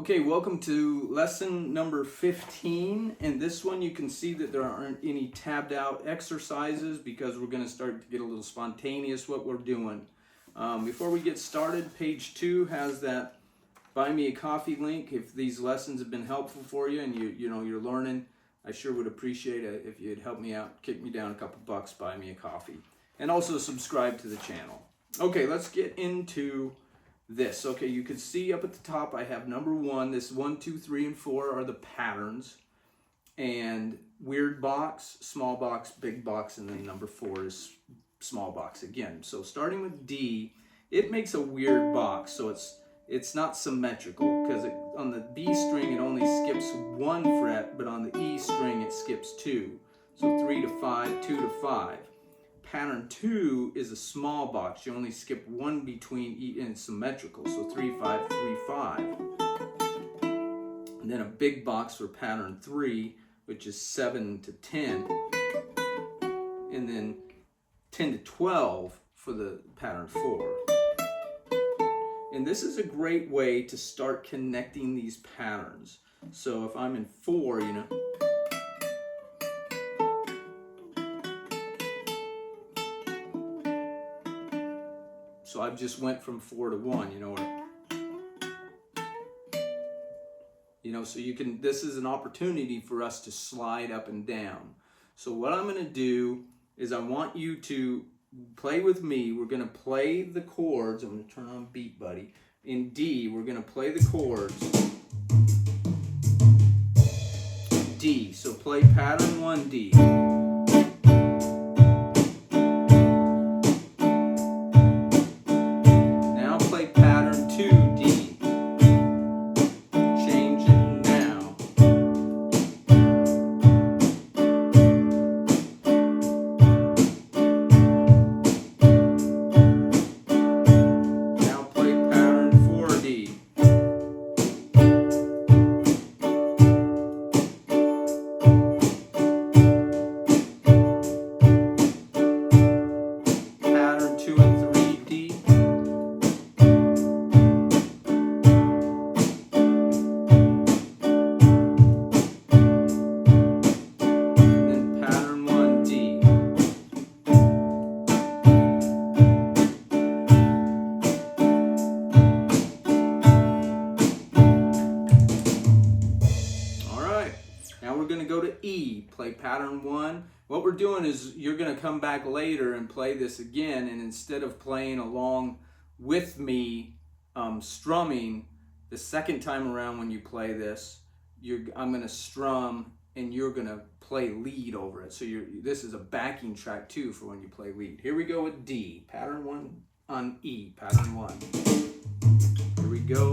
Okay, welcome to lesson number 15. In this one you can see that there aren't any tabbed out exercises because we're going to start to get a little spontaneous what we're doing. Before we get started, page 2 has that buy me a coffee link. If these lessons have been helpful for you and you're learning, I sure would appreciate it if you'd help me out, kick me down a couple bucks, buy me a coffee. And also subscribe to the channel. Okay, let's get into this. Okay, you can see up at the top I have number 1. This 1, 2, 3, and 4 are the patterns, and weird box, small box, big box, and then number 4 is small box again. So starting with D, it makes a weird box, so it's not symmetrical because on the B string it only skips 1 fret, but on the E string it skips 2. So 3 to 5, 2 to 5. Pattern 2 is a small box. You only skip 1 between E and it's symmetrical. So 3, 5, 3, 5. And then a big box for pattern 3, which is 7 to 10. And then 10 to 12 for the pattern 4. And this is a great way to start connecting these patterns. So if I'm in 4, so I just went from 4 to 1, so you can, this is an opportunity for us to slide up and down. So what I'm going to do is I want you to play with me. We're going to play the chords. I'm going to turn on Beat Buddy. In D, we're going to play the chords. D. So play pattern 1 D. Play pattern 1. What we're doing is you're going to come back later and play this again, and instead of playing along with me strumming, the second time around when you play this, I'm going to strum and you're going to play lead over it. So this is a backing track too for when you play lead. Here we go with D, pattern 1 on E, pattern 1. Here we go.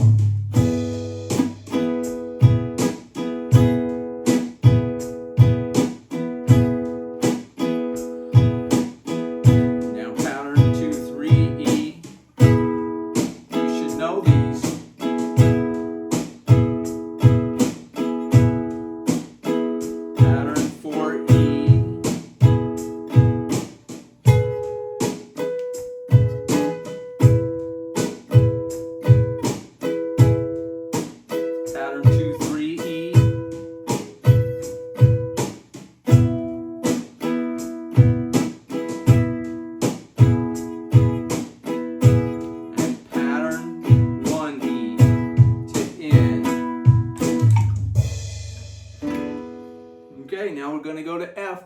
Okay, now we're going to go to F,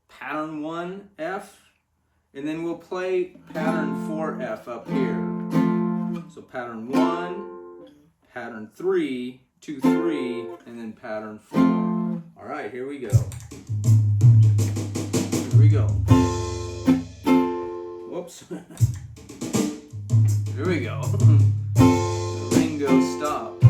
pattern 1, F, and then we'll play pattern 4, F up here. So pattern 1, pattern 3, 2, 3, and then pattern 4. All right, here we go. Here we go. Whoops. Here we go. Ringo stop.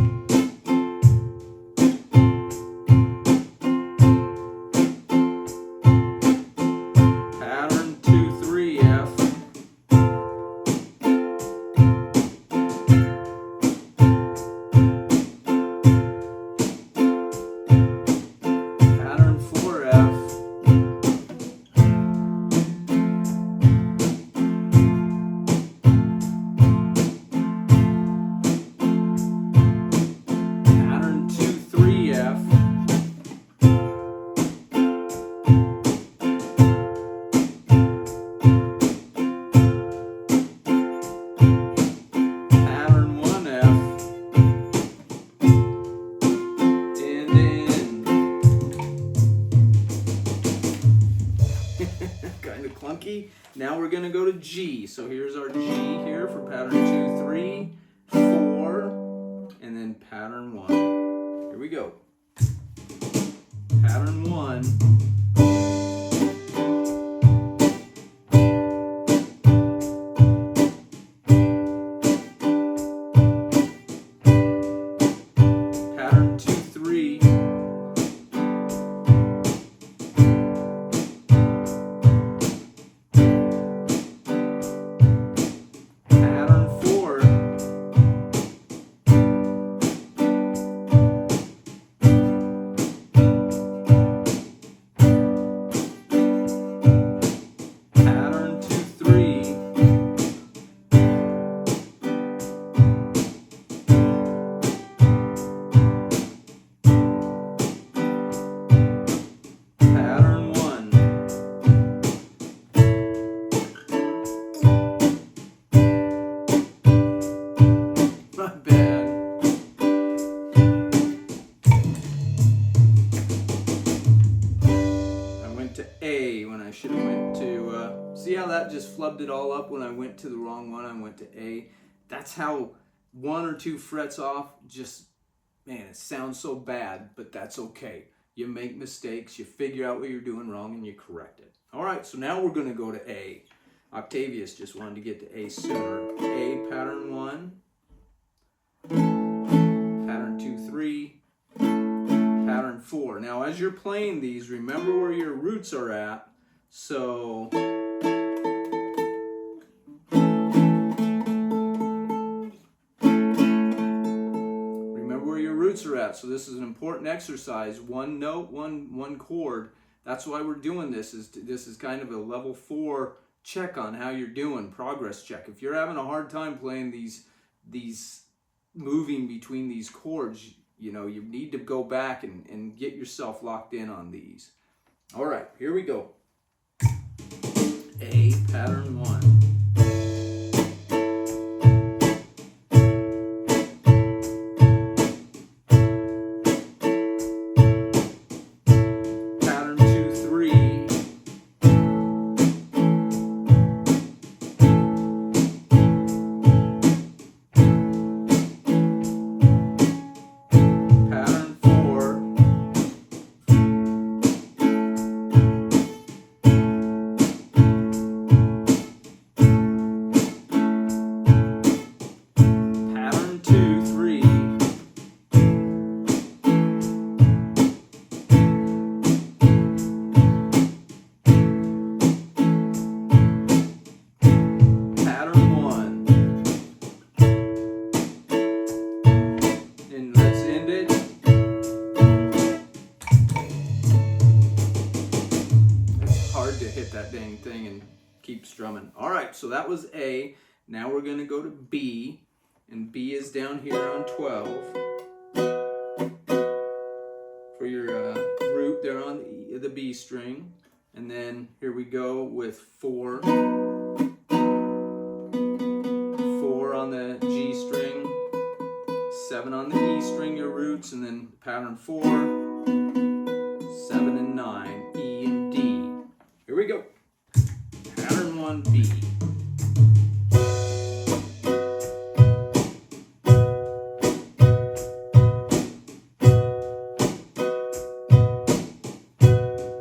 going to go to G. So here's our G here for pattern 2, 3, 4, and then pattern 1. Here we go. Pattern 1. See how that just flubbed it all up when I went to the wrong one? I went to A. That's how 1 or 2 frets off, just, man, it sounds so bad, but that's okay. You make mistakes, you figure out what you're doing wrong, and you correct it. All right, so now we're going to go to A. Octavius just wanted to get to A sooner. A, pattern 1, pattern 2, 3, pattern 4. Now, as you're playing these, remember where your roots are at. So are at. So this is an important exercise. One note, one chord. That's why we're doing this. This is kind of a level 4 check on how you're doing, progress check. If you're having a hard time playing these moving between these chords, you know, you need to go back and get yourself locked in on these. All right, here we go. A, pattern 1. That dang thing and keep strumming. All right, so that was A. Now we're going to go to B, and B is down here on 12 for your root there on the B string, and then here we go with 4 on the G string, 7 on the E string, your roots, and then pattern 4, 7 and 9, E and D. Here we go. Pattern 1, B.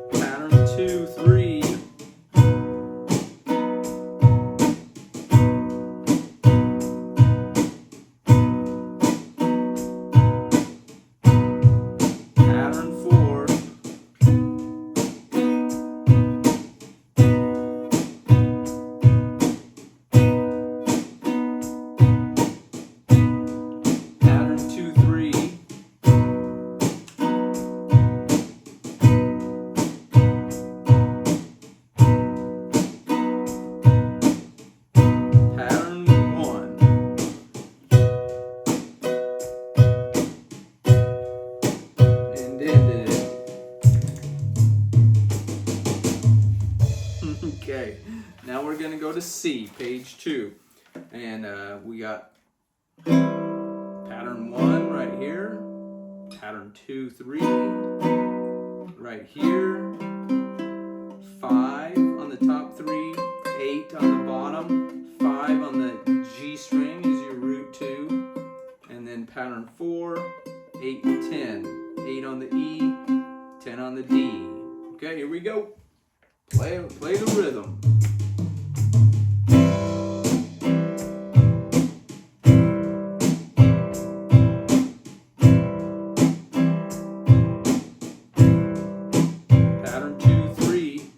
Pattern 2, 3. Pattern 4. Okay, now we're going to go to C, page 2. And we got pattern 1 right here, pattern 2, 3, right here, 5 on the top 3, 8, 8 on the bottom, 5 on the G string is your root 2, and then pattern 4, 8, and 10. 8 on the E, 10 on the D. Okay, here we go. Play the rhythm. Pattern 2, 3.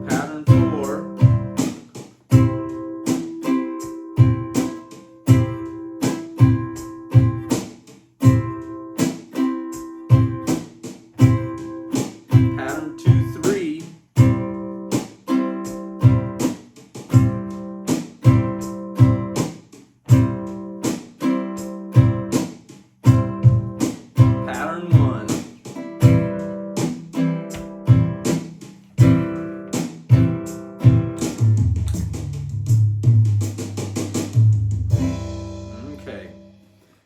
Pattern 4. Pattern 2, 3. Pattern 1. Okay.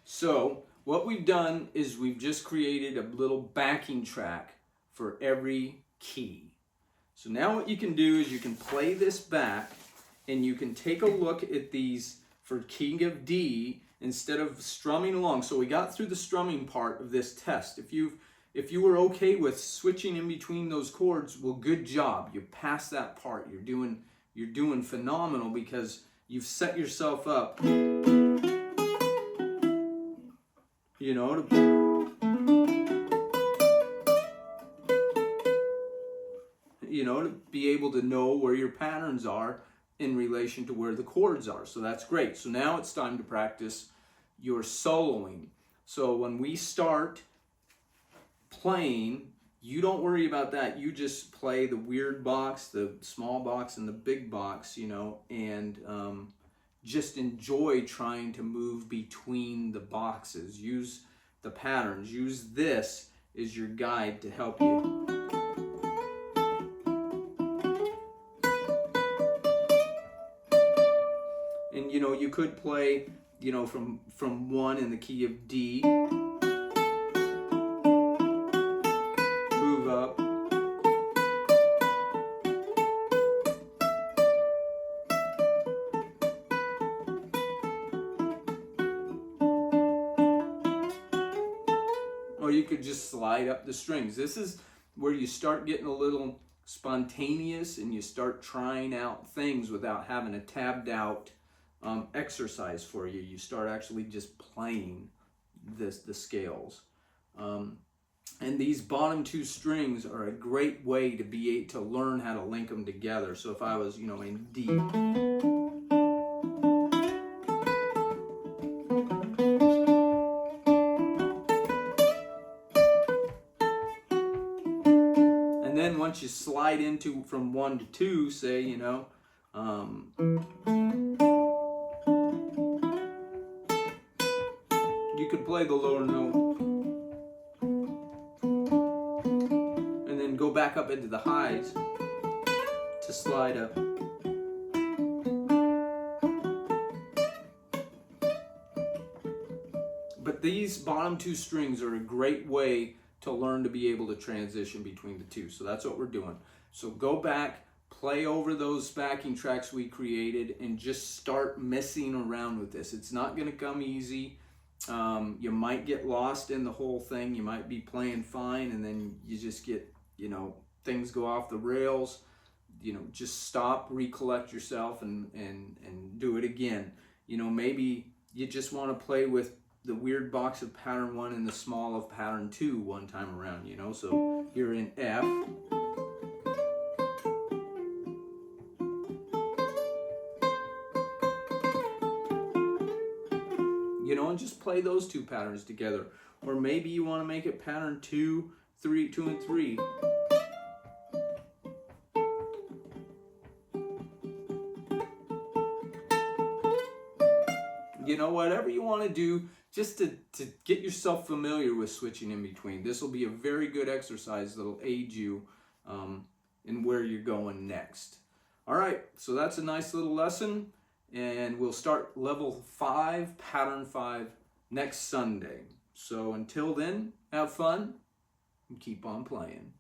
So what we've done is we've just created a little backing track for every key. So now what you can do is you can play this back and you can take a look at these for key of D instead of strumming along. So we got through the strumming part of this test. If you were okay with switching in between those chords, well, good job. You passed that part. You're doing phenomenal because you've set yourself up, you know, to be able to know where your patterns are in relation to where the chords are. So that's great. So now it's time to practice your soloing. So when we start playing, you don't worry about that. You just play the weird box, the small box, and the big box, and just enjoy trying to move between the boxes. Use the patterns. Use this as your guide to help you. And you could play, from 1 in the key of D, move up, or you could just slide up the strings. This is where you start getting a little spontaneous and you start trying out things without having a tabbed out exercise for you. You start actually just playing the scales. And these bottom 2 strings are a great way to learn how to link them together. So if I was, in D, and then once you slide into from 1 to 2, say, you could play the lower note and then go back up into the highs to slide up. But these bottom 2 strings are a great way to learn to be able to transition between the two. So that's what we're doing. So go back, play over those backing tracks we created, and just start messing around with this. It's not going to come easy. You might get lost in the whole thing. You might be playing fine, and then you just get, things go off the rails. Just stop, recollect yourself, and do it again. Maybe you just want to play with the weird box of pattern 1 and the small of pattern 2 one time around, So you're in F. And just play those 2 patterns together. Or maybe you want to make it pattern 2, 3, 2, and 3. Whatever you want to do, just to get yourself familiar with switching in between. This will be a very good exercise that'll aid you in where you're going next. All right, so that's a nice little lesson, and we'll start level 5, pattern 5, next Sunday. So until then, have fun and keep on playing.